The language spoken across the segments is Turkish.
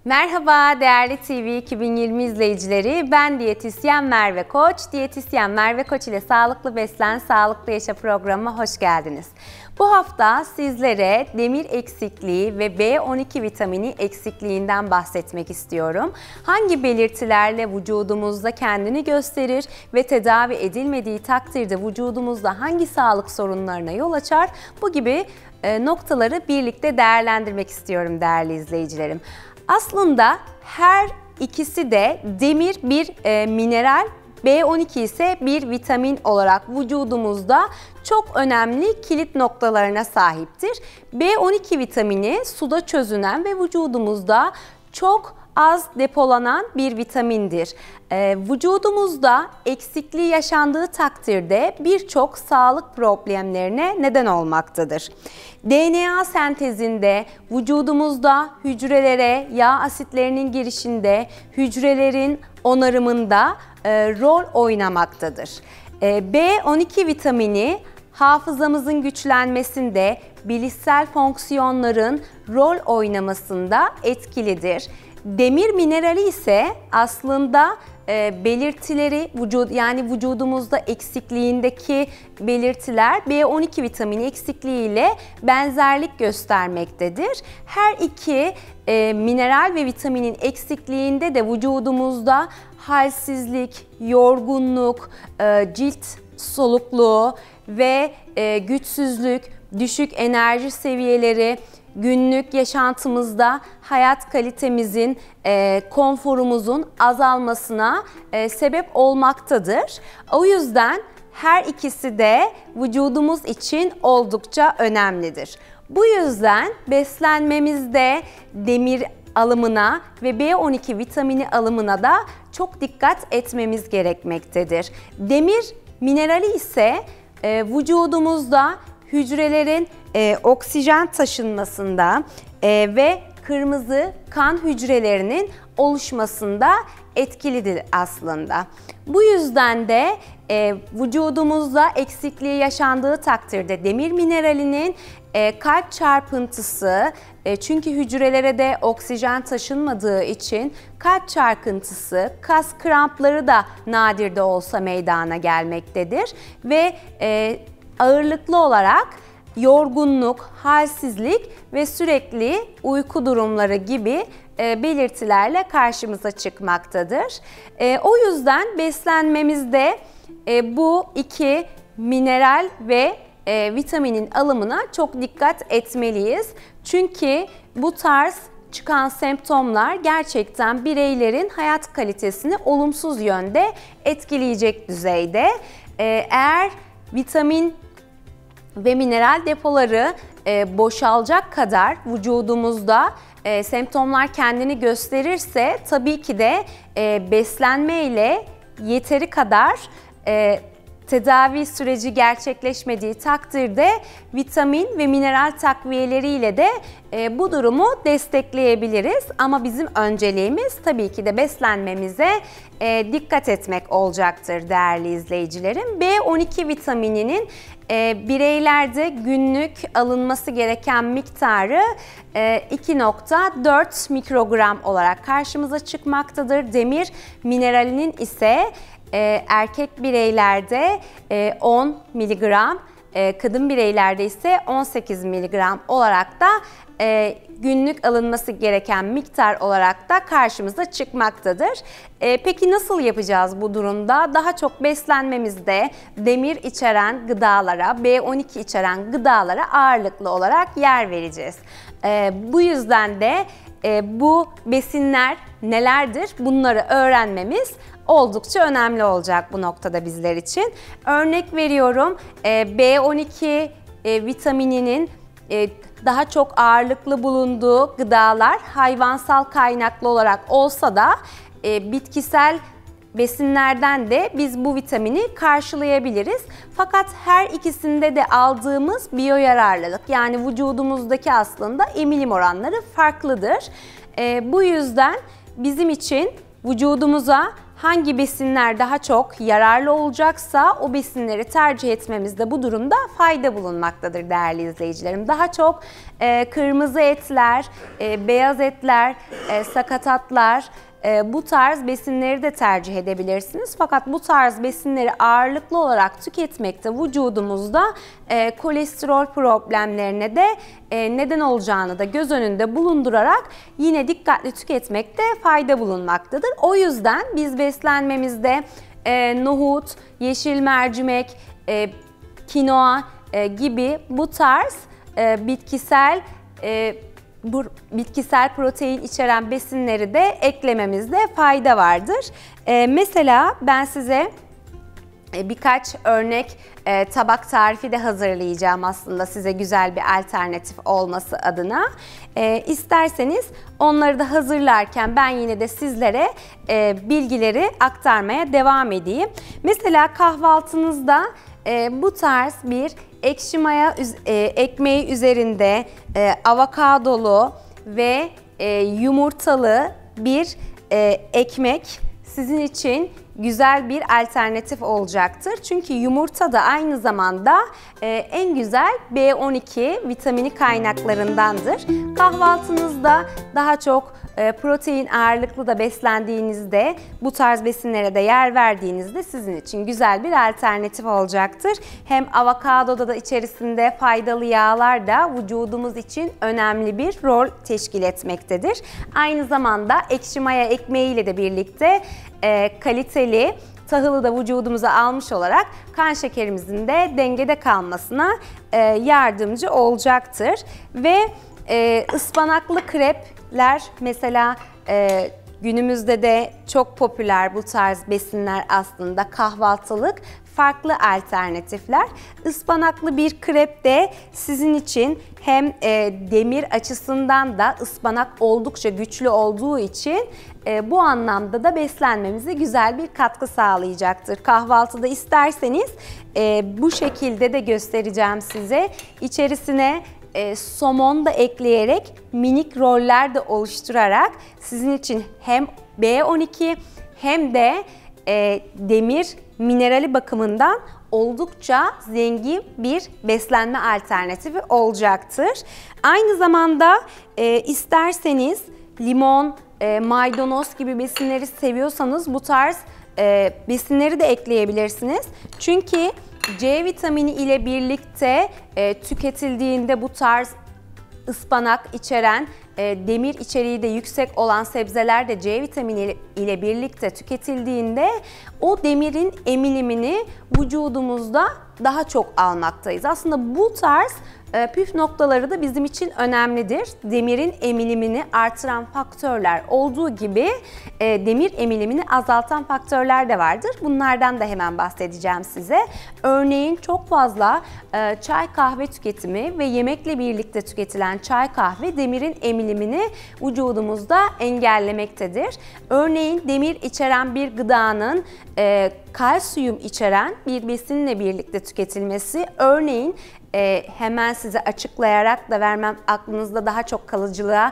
Merhaba değerli TV 2020 izleyicileri, ben diyetisyen Merve Koç. Diyetisyen Merve Koç ile Sağlıklı Beslen, Sağlıklı Yaşa programıma hoş geldiniz. Bu hafta sizlere demir eksikliği ve B12 vitamini eksikliğinden bahsetmek istiyorum. Hangi belirtilerle vücudumuzda kendini gösterir ve tedavi edilmediği takdirde vücudumuzda hangi sağlık sorunlarına yol açar? Bu gibi noktaları birlikte değerlendirmek istiyorum değerli izleyicilerim. Aslında her ikisi de demir bir mineral, B12 ise bir vitamin olarak vücudumuzda çok önemli kilit noktalarına sahiptir. B12 vitamini suda çözünen ve vücudumuzda çok az depolanan bir vitamindir. Vücudumuzda eksikliği yaşandığı takdirde birçok sağlık problemlerine neden olmaktadır. DNA sentezinde, vücudumuzda hücrelere yağ asitlerinin girişinde, hücrelerin onarımında rol oynamaktadır. B12 vitamini hafızamızın güçlenmesinde, bilişsel fonksiyonların rol oynamasında etkilidir. Demir minerali ise aslında belirtileri yani vücudumuzda eksikliğindeki belirtiler B12 vitamini eksikliği ile benzerlik göstermektedir. Her iki mineral ve vitaminin eksikliğinde de vücudumuzda halsizlik, yorgunluk, cilt solukluğu ve güçsüzlük, düşük enerji seviyeleri, günlük yaşantımızda hayat kalitemizin, konforumuzun azalmasına sebep olmaktadır. O yüzden her ikisi de vücudumuz için oldukça önemlidir. Bu yüzden beslenmemizde demir alımına ve B12 vitamini alımına da çok dikkat etmemiz gerekmektedir. Demir minerali ise vücudumuzda hücrelerin oksijen taşınmasında ve kırmızı kan hücrelerinin oluşmasında etkilidir aslında. Bu yüzden de vücudumuzda eksikliği yaşandığı takdirde demir mineralinin kalp çarpıntısı, çünkü hücrelere de oksijen taşınmadığı için kalp çarpıntısı, kas krampları da nadir de olsa meydana gelmektedir ve ağırlıklı olarak yorgunluk, halsizlik ve sürekli uyku durumları gibi belirtilerle karşımıza çıkmaktadır. O yüzden beslenmemizde bu iki mineral ve vitaminin alımına çok dikkat etmeliyiz. Çünkü bu tarz çıkan semptomlar gerçekten bireylerin hayat kalitesini olumsuz yönde etkileyecek düzeyde. Eğer vitamin ve mineral depoları boşalacak kadar vücudumuzda semptomlar kendini gösterirse tabii ki de beslenme ile yeteri kadar tedavi süreci gerçekleşmediği takdirde vitamin ve mineral takviyeleriyle de bu durumu destekleyebiliriz. Ama bizim önceliğimiz tabii ki de beslenmemize dikkat etmek olacaktır değerli izleyicilerim. B12 vitamininin bireylerde günlük alınması gereken miktarı 2,4 mikrogram olarak karşımıza çıkmaktadır. Demir mineralinin ise erkek bireylerde 10 miligram, kadın bireylerde ise 18 miligram olarak da günlük alınması gereken miktar olarak da karşımıza çıkmaktadır. Peki nasıl yapacağız bu durumda? Daha çok beslenmemizde demir içeren gıdalara, B12 içeren gıdalara ağırlıklı olarak yer vereceğiz. Bu yüzden de bu besinler nelerdir? Bunları öğrenmemiz oldukça önemli olacak bu noktada bizler için. Örnek veriyorum, B12 vitamininin daha çok ağırlıklı bulunduğu gıdalar hayvansal kaynaklı olarak olsa da bitkisel besinlerden de biz bu vitamini karşılayabiliriz. Fakat her ikisinde de aldığımız biyoyararlılık, yani vücudumuzdaki aslında emilim oranları farklıdır. Bu yüzden bizim için vücudumuza hangi besinler daha çok yararlı olacaksa o besinleri tercih etmemizde bu durumda fayda bulunmaktadır değerli izleyicilerim. Daha çok kırmızı etler, beyaz etler, sakatatlar, bu tarz besinleri de tercih edebilirsiniz. Fakat bu tarz besinleri ağırlıklı olarak tüketmekte vücudumuzda kolesterol problemlerine de neden olacağını da göz önünde bulundurarak yine dikkatli tüketmekte fayda bulunmaktadır. O yüzden biz beslenmemizde nohut, yeşil mercimek, kinoa gibi bu tarz bitkisel protein içeren besinleri de eklememizde fayda vardır. Mesela ben size birkaç örnek tabak tarifi de hazırlayacağım aslında size güzel bir alternatif olması adına. İsterseniz onları da hazırlarken ben yine de sizlere bilgileri aktarmaya devam edeyim. Mesela kahvaltınızda bu tarz bir ekşi maya ekmeği üzerinde avokadolu ve yumurtalı bir ekmek sizin için güzel bir alternatif olacaktır. Çünkü yumurta da aynı zamanda en güzel B12 vitamini kaynaklarındandır. Kahvaltınızda daha çok protein ağırlıklı da beslendiğinizde, bu tarz besinlere de yer verdiğinizde sizin için güzel bir alternatif olacaktır. Hem avokadoda da içerisinde faydalı yağlar da vücudumuz için önemli bir rol teşkil etmektedir. Aynı zamanda ekşi maya ekmeğiyle de birlikte kaliteli tahılı da vücudumuza almış olarak kan şekerimizin de dengede kalmasına yardımcı olacaktır. Ve ıspanaklı krepler mesela günümüzde de çok popüler bu tarz besinler aslında kahvaltılık farklı alternatifler. Ispanaklı bir krep de sizin için hem demir açısından da ıspanak oldukça güçlü olduğu için bu anlamda da beslenmemize güzel bir katkı sağlayacaktır. Kahvaltıda isterseniz bu şekilde de göstereceğim size. İçerisine somon da ekleyerek minik roller de oluşturarak sizin için hem B12 hem de demir minerali bakımından oldukça zengin bir beslenme alternatifi olacaktır. Aynı zamanda isterseniz limon, maydanoz gibi besinleri seviyorsanız bu tarz besinleri de ekleyebilirsiniz. Çünkü C vitamini ile birlikte tüketildiğinde bu tarz ıspanak içeren, demir içeriği de yüksek olan sebzeler de C vitamini ile birlikte tüketildiğinde o demirin emilimini vücudumuzda daha çok almaktayız. Aslında bu tarz püf noktaları da bizim için önemlidir. Demirin emilimini artıran faktörler olduğu gibi demir emilimini azaltan faktörler de vardır. Bunlardan da hemen bahsedeceğim size. Örneğin çok fazla çay kahve tüketimi ve yemekle birlikte tüketilen çay kahve demirin emilimini vücudumuzda engellemektedir. Örneğin demir içeren bir gıdanın kalsiyum içeren bir besinle birlikte tüketilmesi, örneğin hemen size açıklayarak da vermem aklınızda daha çok kalıcılığa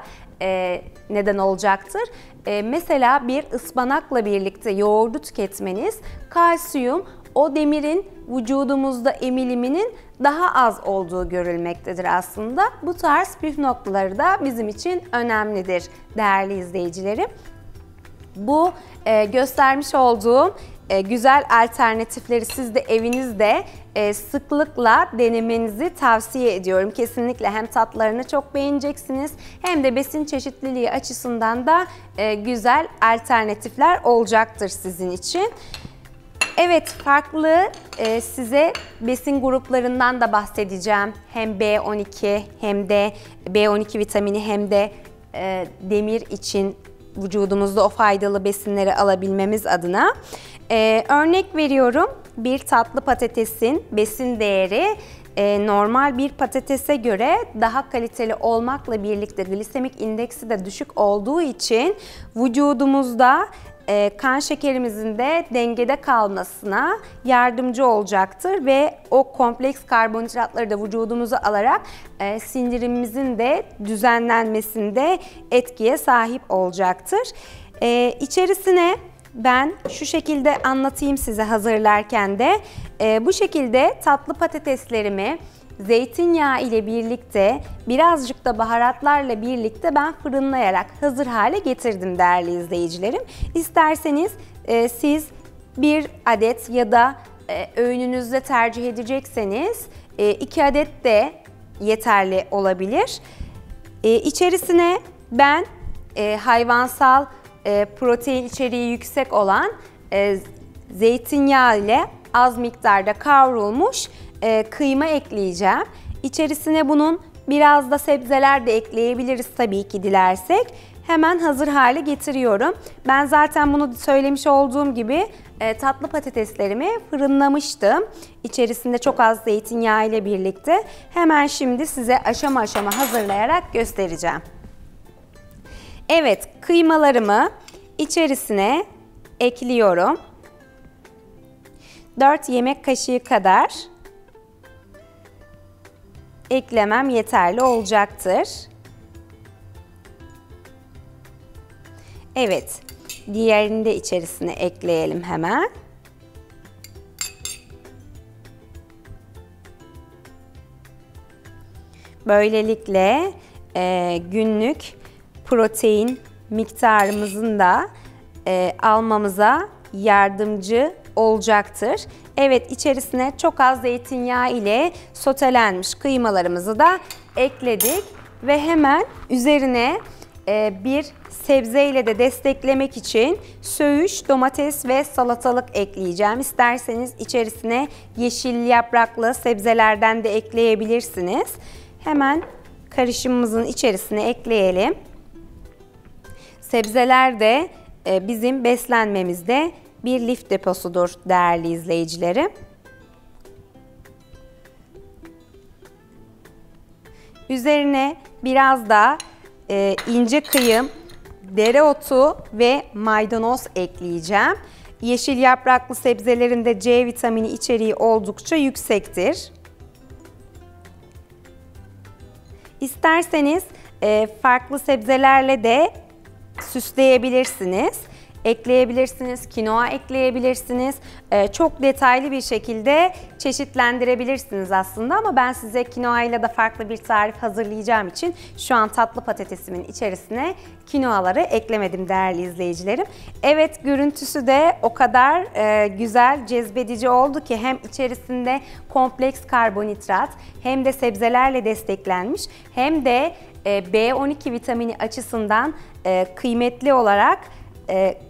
neden olacaktır. Mesela bir ıspanakla birlikte yoğurdu tüketmeniz kalsiyum o demirin vücudumuzda emiliminin daha az olduğu görülmektedir aslında. Bu tarz püf noktaları da bizim için önemlidir değerli izleyicilerim. Bu göstermiş olduğum güzel alternatifleri siz de evinizde sıklıkla denemenizi tavsiye ediyorum. Kesinlikle hem tatlarını çok beğeneceksiniz hem de besin çeşitliliği açısından da güzel alternatifler olacaktır sizin için. Evet, farklı size besin gruplarından da bahsedeceğim. Hem B12 hem de B12 vitamini hem de demir için vücudumuzda o faydalı besinleri alabilmemiz adına. Örnek veriyorum, bir tatlı patatesin besin değeri normal bir patatese göre daha kaliteli olmakla birlikte glisemik indeksi de düşük olduğu için vücudumuzda kan şekerimizin de dengede kalmasına yardımcı olacaktır ve o kompleks karbonhidratları da vücudumuza alarak sindirimimizin de düzenlenmesinde etkiye sahip olacaktır. İçerisine ben şu şekilde anlatayım size hazırlarken de. Bu şekilde tatlı patateslerimi zeytinyağı ile birlikte, birazcık da baharatlarla birlikte ben fırınlayarak hazır hale getirdim değerli izleyicilerim. İsterseniz siz bir adet ya da öğününüzde tercih edecekseniz 2 adet de yeterli olabilir. İçerisine ben hayvansal protein içeriği yüksek olan zeytinyağı ile az miktarda kavrulmuş kıyma ekleyeceğim. İçerisine bunun biraz da sebzeler de ekleyebiliriz tabii ki dilersek. Hemen hazır hale getiriyorum. Ben zaten bunu söylemiş olduğum gibi tatlı patateslerimi fırınlamıştım. İçerisinde çok az zeytinyağı ile birlikte. Hemen şimdi size aşama aşama hazırlayarak göstereceğim. Evet, kıymalarımı içerisine ekliyorum. 4 yemek kaşığı kadar eklemem yeterli olacaktır. Evet, diğerini de içerisine ekleyelim hemen. Böylelikle günlük protein miktarımızın da almamıza yardımcı olacaktır. Evet, içerisine çok az zeytinyağı ile sotelenmiş kıymalarımızı da ekledik ve hemen üzerine bir sebze ile de desteklemek için söğüş, domates ve salatalık ekleyeceğim. İsterseniz içerisine yeşil yapraklı sebzelerden de ekleyebilirsiniz. Hemen karışımımızın içerisine ekleyelim. Sebzeler de bizim beslenmemizde bir lif deposudur değerli izleyicilerim. Üzerine biraz da ince kıyım, dereotu ve maydanoz ekleyeceğim. Yeşil yapraklı sebzelerinde C vitamini içeriği oldukça yüksektir. İsterseniz farklı sebzelerle de süsleyebilirsiniz. Ekleyebilirsiniz, kinoa ekleyebilirsiniz. Çok detaylı bir şekilde çeşitlendirebilirsiniz aslında ama ben size kinoa ile de farklı bir tarif hazırlayacağım için şu an tatlı patatesimin içerisine kinoaları eklemedim değerli izleyicilerim. Evet, görüntüsü de o kadar güzel, cezbedici oldu ki hem içerisinde kompleks karbonhidrat hem de sebzelerle desteklenmiş hem de B12 vitamini açısından kıymetli olarak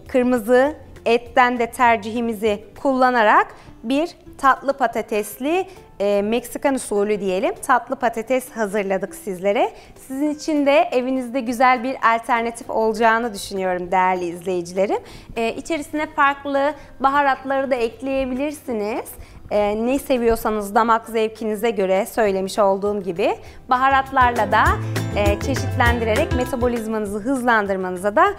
kırmızı etten de tercihimizi kullanarak bir tatlı patatesli Meksikan usulü diyelim tatlı patates hazırladık sizlere. Sizin için de evinizde güzel bir alternatif olacağını düşünüyorum değerli izleyicilerim. İçerisine farklı baharatları da ekleyebilirsiniz. Ne seviyorsanız damak zevkinize göre söylemiş olduğum gibi baharatlarla da çeşitlendirerek metabolizmanızı hızlandırmanıza da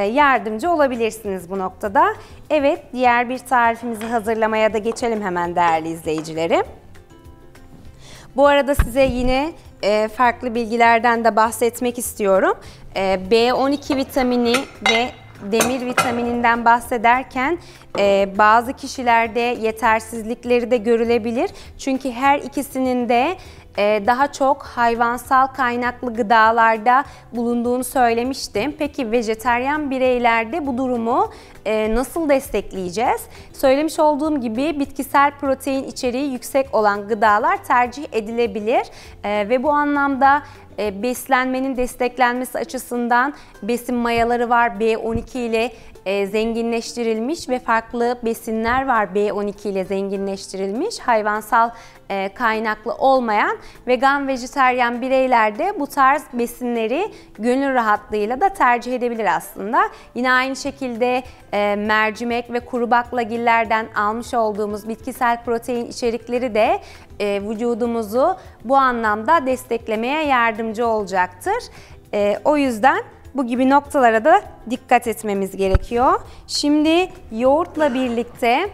yardımcı olabilirsiniz bu noktada. Evet, diğer bir tarifimizi hazırlamaya da geçelim hemen değerli izleyicilerim. Bu arada size yine farklı bilgilerden de bahsetmek istiyorum. B12 vitamini ve demir vitamininden bahsederken bazı kişilerde yetersizlikleri de görülebilir. Çünkü her ikisinin de daha çok hayvansal kaynaklı gıdalarda bulunduğunu söylemiştim. Peki vejetaryen bireylerde bu durumu nasıl destekleyeceğiz? Söylemiş olduğum gibi bitkisel protein içeriği yüksek olan gıdalar tercih edilebilir ve bu anlamda beslenmenin desteklenmesi açısından besin mayaları var, B12 ile zenginleştirilmiş ve farklı besinler var B12 ile zenginleştirilmiş. Hayvansal kaynaklı olmayan vegan vejetaryen bireyler de bu tarz besinleri gönül rahatlığıyla da tercih edebilir aslında. Yine aynı şekilde mercimek ve kuru baklagillerden almış olduğumuz bitkisel protein içerikleri de vücudumuzu bu anlamda desteklemeye yardımcı olacaktır. O yüzden bu gibi noktalara da dikkat etmemiz gerekiyor. Şimdi yoğurtla birlikte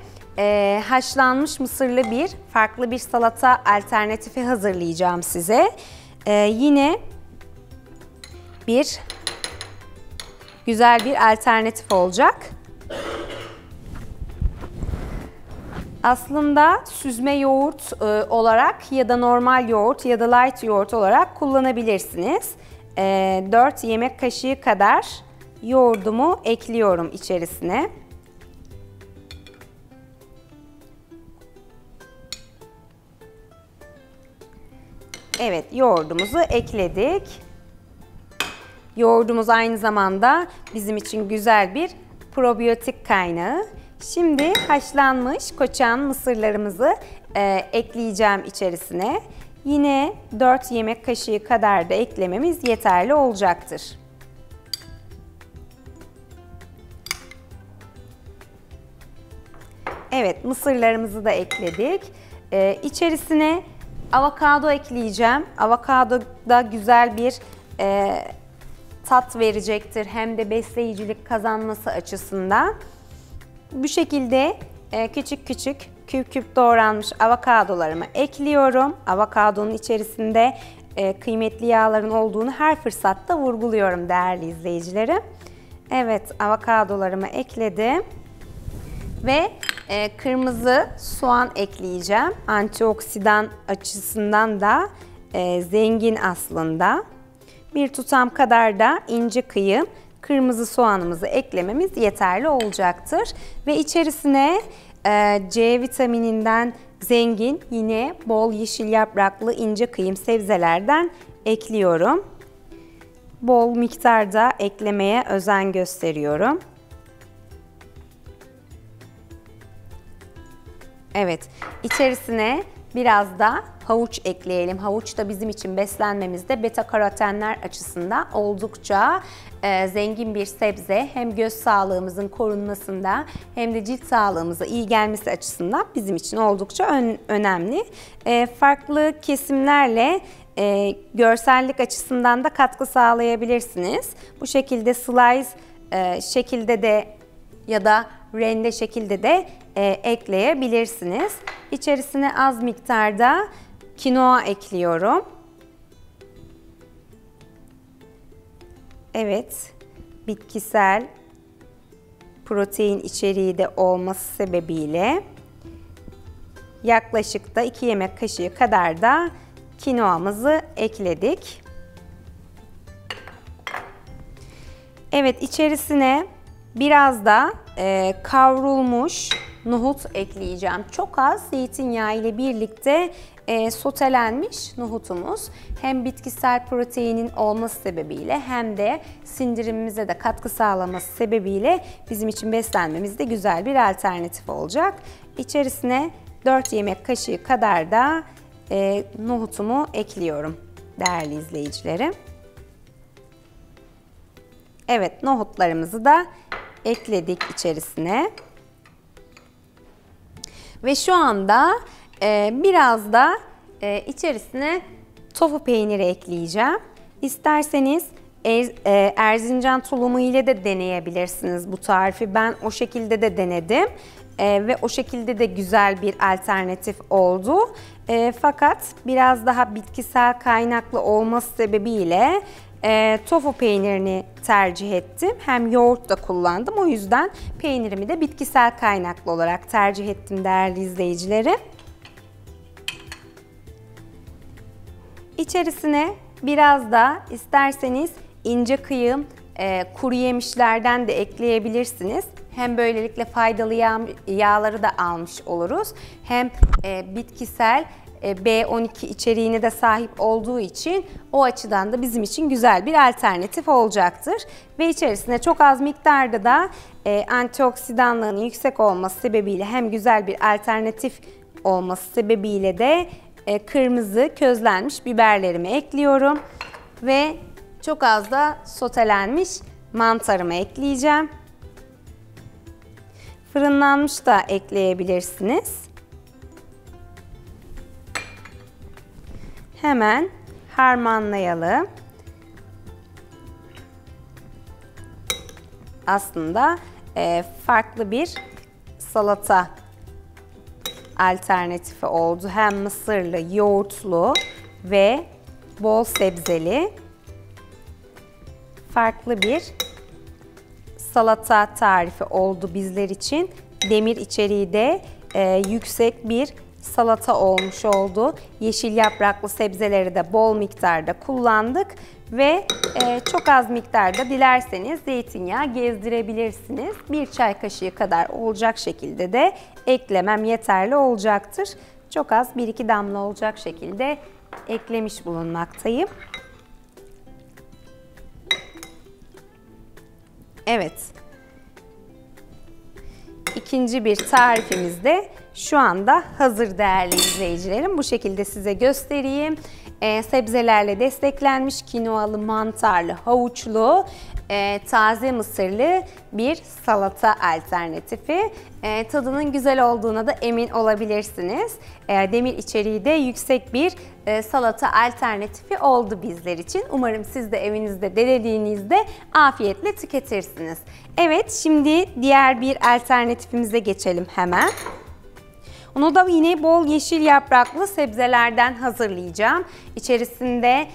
haşlanmış mısırlı bir farklı bir salata alternatifi hazırlayacağım size. Yine bir güzel bir alternatif olacak. Aslında süzme yoğurt olarak ya da normal yoğurt ya da light yoğurt olarak kullanabilirsiniz. 4 yemek kaşığı kadar yoğurdumu ekliyorum içerisine. Evet, yoğurdumuzu ekledik. Yoğurdumuz aynı zamanda bizim için güzel bir probiyotik kaynağı. Şimdi haşlanmış koçan mısırlarımızı ekleyeceğim içerisine. Yine 4 yemek kaşığı kadar da eklememiz yeterli olacaktır. Evet, mısırlarımızı da ekledik. İçerisine avokado ekleyeceğim. Avokado da güzel bir tat verecektir. Hem de besleyicilik kazanması açısından. Bu şekilde küçük küçük küp küp doğranmış avokadolarımı ekliyorum. Avokadonun içerisinde kıymetli yağların olduğunu her fırsatta vurguluyorum değerli izleyicilerim. Evet, avokadolarımı ekledim. Ve kırmızı soğan ekleyeceğim. Antioksidan açısından da zengin aslında. Bir tutam kadar da ince kıyım kırmızı soğanımızı eklememiz yeterli olacaktır. Ve içerisine C vitamininden zengin yine bol yeşil yapraklı ince kıyım sebzelerden ekliyorum. Bol miktarda eklemeye özen gösteriyorum. Evet, içerisine biraz da havuç ekleyelim. Havuç da bizim için beslenmemizde beta karotenler açısından oldukça zengin bir sebze. Hem göz sağlığımızın korunmasında hem de cilt sağlığımıza iyi gelmesi açısından bizim için oldukça önemli. Farklı kesimlerle görsellik açısından da katkı sağlayabilirsiniz. Bu şekilde slice şekilde de ya da rende şekilde de ekleyebilirsiniz. İçerisine az miktarda kinoa ekliyorum. Evet, bitkisel protein içeriği de olması sebebiyle yaklaşık da 2 yemek kaşığı kadar da kinoamızı ekledik. Evet, içerisine biraz da kavrulmuş nohut ekleyeceğim. Çok az zeytinyağı ile birlikte sotelenmiş nohutumuz hem bitkisel proteinin olması sebebiyle hem de sindirimimize de katkı sağlaması sebebiyle bizim için beslenmemizde güzel bir alternatif olacak. İçerisine 4 yemek kaşığı kadar da nohutumu ekliyorum değerli izleyicilerim. Evet, nohutlarımızı da ekledik içerisine. Ve şu anda biraz da içerisine tofu peyniri ekleyeceğim. İsterseniz Erzincan tulumu ile de deneyebilirsiniz bu tarifi. Ben o şekilde de denedim ve o şekilde de güzel bir alternatif oldu. Fakat biraz daha bitkisel kaynaklı olması sebebiyle tofu peynirini tercih ettim. Hem yoğurt da kullandım. O yüzden peynirimi de bitkisel kaynaklı olarak tercih ettim değerli izleyicilerim. İçerisine biraz da isterseniz ince kıyım kuru yemişlerden de ekleyebilirsiniz. Hem böylelikle faydalı yağları da almış oluruz. Hem bitkisel B12 içeriğine de sahip olduğu için o açıdan da bizim için güzel bir alternatif olacaktır. Ve içerisine çok az miktarda da antioksidanlığının yüksek olması sebebiyle hem güzel bir alternatif olması sebebiyle de kırmızı közlenmiş biberlerimi ekliyorum. Ve çok az da sotelenmiş mantarımı ekleyeceğim. Fırınlanmış da ekleyebilirsiniz. Hemen harmanlayalım. Aslında farklı bir salata alternatifi oldu. Hem mısırlı, yoğurtlu ve bol sebzeli farklı bir salata tarifi oldu bizler için. Demir içeriği de yüksek bir salata olmuş oldu. Yeşil yapraklı sebzeleri de bol miktarda kullandık ve çok az miktarda dilerseniz zeytinyağı gezdirebilirsiniz. Bir çay kaşığı kadar olacak şekilde de eklemem yeterli olacaktır. Çok az 1-2 damla olacak şekilde eklemiş bulunmaktayım. Evet. İkinci bir tarifimiz de şu anda hazır değerli izleyicilerim. Bu şekilde size göstereyim. Sebzelerle desteklenmiş kinoalı, mantarlı, havuçlu, taze mısırlı bir salata alternatifi. Tadının güzel olduğuna da emin olabilirsiniz. Demir içeriği de yüksek bir salata alternatifi oldu bizler için. Umarım siz de evinizde denediğinizde afiyetle tüketirsiniz. Evet, şimdi diğer bir alternatifimize geçelim hemen. Onu da yine bol yeşil yapraklı sebzelerden hazırlayacağım. İçerisinde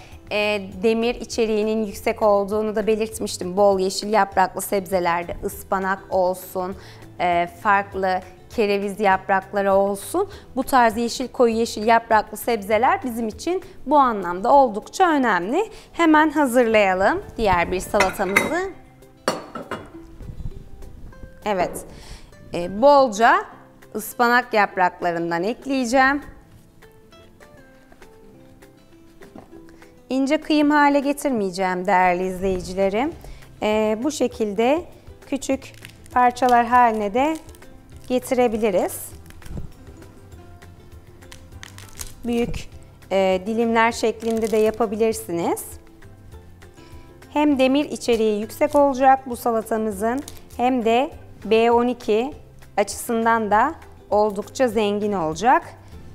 demir içeriğinin yüksek olduğunu da belirtmiştim. Bol yeşil yapraklı sebzelerde ıspanak olsun, farklı kereviz yaprakları olsun. Bu tarz yeşil, koyu yeşil yapraklı sebzeler bizim için bu anlamda oldukça önemli. Hemen hazırlayalım diğer bir salatamızı. Evet, bolca ıspanak yapraklarından ekleyeceğim. İnce kıyım hale getirmeyeceğim değerli izleyicilerim. Bu şekilde küçük parçalar haline de getirebiliriz. Büyük dilimler şeklinde de yapabilirsiniz. Hem demir içeriği yüksek olacak bu salatamızın hem de B12 açısından da oldukça zengin olacak.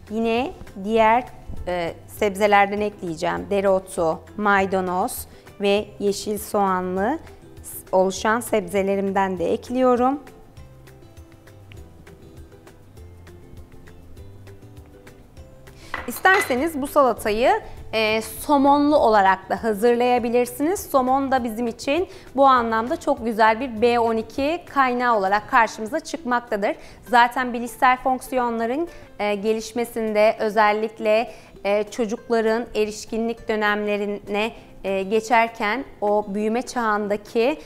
Yine diğer sebzelerden ekleyeceğim. Dereotu, maydanoz ve yeşil soğanlı oluşan sebzelerimden de ekliyorum. İsterseniz bu salatayı somonlu olarak da hazırlayabilirsiniz. Somon da bizim için bu anlamda çok güzel bir B12 kaynağı olarak karşımıza çıkmaktadır. Zaten bilişsel fonksiyonların gelişmesinde özellikle çocukların erişkinlik dönemlerine geçerken o büyüme çağındaki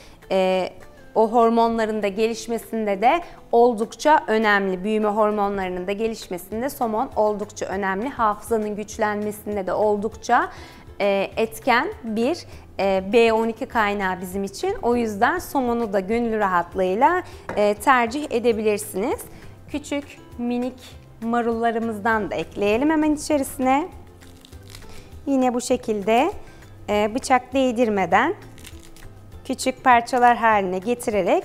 o hormonların da gelişmesinde de oldukça önemli. Büyüme hormonlarının da gelişmesinde somon oldukça önemli. Hafızanın güçlenmesinde de oldukça etken bir B12 kaynağı bizim için. O yüzden somonu da gönül rahatlığıyla tercih edebilirsiniz. Küçük minik marullarımızdan da ekleyelim hemen içerisine. Yine bu şekilde bıçak değdirmeden küçük parçalar haline getirerek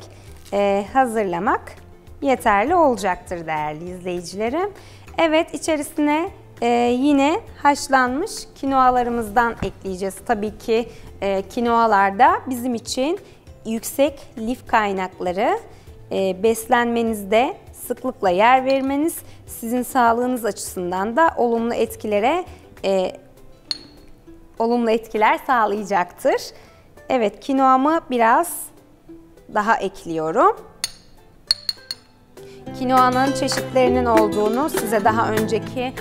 hazırlamak yeterli olacaktır değerli izleyicilerim. Evet, içerisine yine haşlanmış kinoalarımızdan ekleyeceğiz. Tabii ki kinoalarda bizim için yüksek lif kaynakları, beslenmenizde sıklıkla yer vermeniz sizin sağlığınız açısından da olumlu etkiler sağlayacaktır. Evet, kinoamı biraz daha ekliyorum. Kinoanın çeşitlerinin olduğunu size daha önceki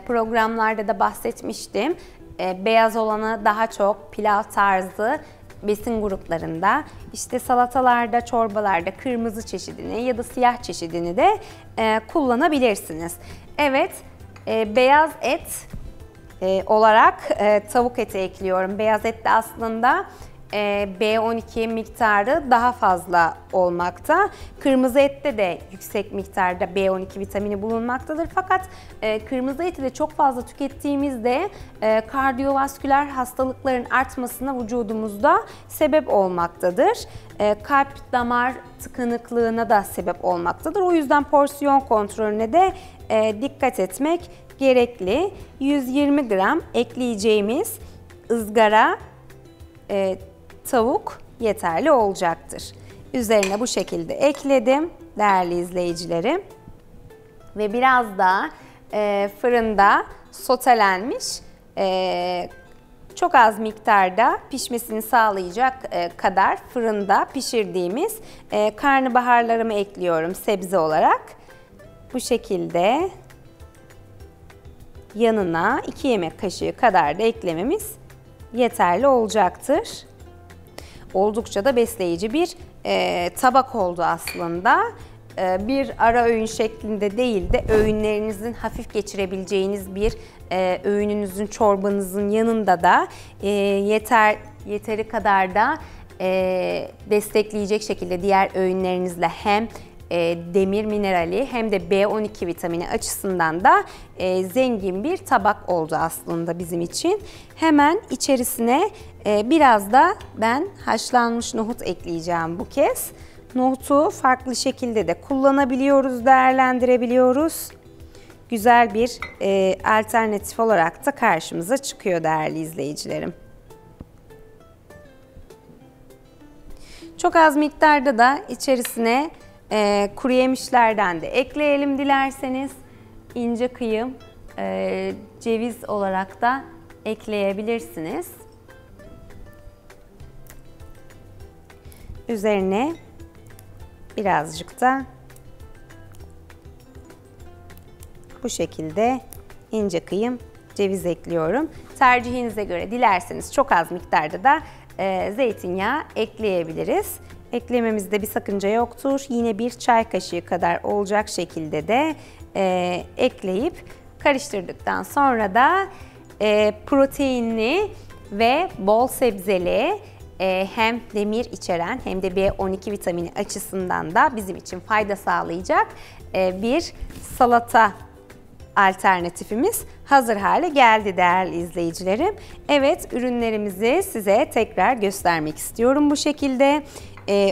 programlarda da bahsetmiştim. Beyaz olanı daha çok pilav tarzı besin gruplarında, işte salatalarda, çorbalarda kırmızı çeşidini ya da siyah çeşidini de kullanabilirsiniz. Evet, beyaz et olarak tavuk eti ekliyorum. Beyaz ette aslında B12 miktarı daha fazla olmakta. Kırmızı ette de yüksek miktarda B12 vitamini bulunmaktadır. Fakat kırmızı eti de çok fazla tükettiğimizde kardiyovasküler hastalıkların artmasına vücudumuzda sebep olmaktadır. Kalp damar tıkanıklığına da sebep olmaktadır. O yüzden porsiyon kontrolüne de dikkat etmek gerekli. 120 gram ekleyeceğimiz ızgara tavuk yeterli olacaktır. Üzerine bu şekilde ekledim değerli izleyicilerim. Ve biraz da fırında sotelenmiş, çok az miktarda pişmesini sağlayacak kadar fırında pişirdiğimiz karnabaharlarımı ekliyorum sebze olarak. bu şekilde yanına 2 yemek kaşığı kadar da eklememiz yeterli olacaktır. Oldukça da besleyici bir tabak oldu aslında. Bir ara öğün şeklinde değil de öğünlerinizin hafif geçirebileceğiniz bir öğününüzün, çorbanızın yanında da yeteri kadar da destekleyecek şekilde diğer öğünlerinizle hem demir minerali hem de B12 vitamini açısından da zengin bir tabak oldu aslında bizim için. Hemen içerisine biraz da ben haşlanmış nohut ekleyeceğim bu kez. Nohutu farklı şekilde de kullanabiliyoruz, değerlendirebiliyoruz. Güzel bir alternatif olarak da karşımıza çıkıyor değerli izleyicilerim. Çok az miktarda da içerisine kuru yemişlerden de ekleyelim dilerseniz. İnce kıyım ceviz olarak da ekleyebilirsiniz. Üzerine birazcık da bu şekilde ince kıyım ceviz ekliyorum. Tercihinize göre dilerseniz çok az miktarda da zeytinyağı ekleyebiliriz. Eklememizde bir sakınca yoktur. Yine bir çay kaşığı kadar olacak şekilde de ekleyip karıştırdıktan sonra da proteinli ve bol sebzeli hem demir içeren hem de B12 vitamini açısından da bizim için fayda sağlayacak bir salata alternatifimiz hazır hale geldi değerli izleyicilerim. Evet, ürünlerimizi size tekrar göstermek istiyorum bu şekilde.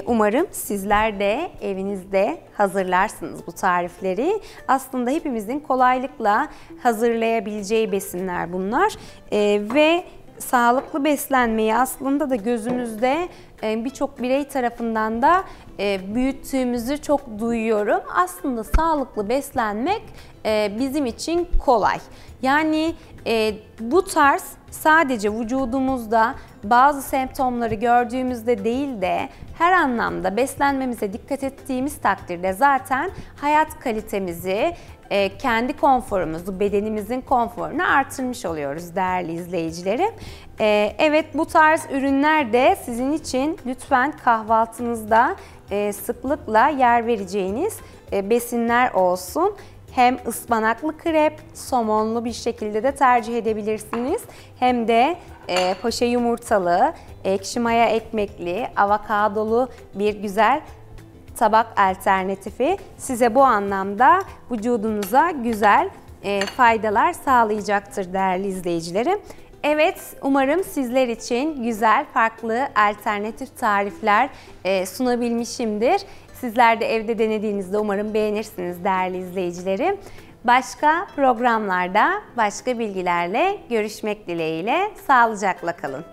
Umarım sizler de evinizde hazırlarsınız bu tarifleri. Aslında hepimizin kolaylıkla hazırlayabileceği besinler bunlar ve sağlıklı beslenmeyi aslında da gözümüzde birçok birey tarafından da büyüttüğümüzü çok duyuyorum. Aslında sağlıklı beslenmek bizim için kolay. Yani bu tarz sadece vücudumuzda bazı semptomları gördüğümüzde değil de her anlamda beslenmemize dikkat ettiğimiz takdirde zaten hayat kalitemizi, kendi konforumuzu, bedenimizin konforunu artırmış oluyoruz değerli izleyicilerim. Evet, bu tarz ürünler de sizin için lütfen kahvaltınızda sıklıkla yer vereceğiniz besinler olsun. Hem ıspanaklı krep, somonlu bir şekilde de tercih edebilirsiniz. Hem de paşa yumurtalı, ekşi maya ekmekli, avokadolu bir güzel tabak alternatifi size bu anlamda vücudunuza güzel faydalar sağlayacaktır değerli izleyicilerim. Evet, umarım sizler için güzel, farklı alternatif tarifler sunabilmişimdir. Sizler de evde denediğinizde umarım beğenirsiniz değerli izleyicilerim. Başka programlarda, başka bilgilerle görüşmek dileğiyle. Sağlıcakla kalın.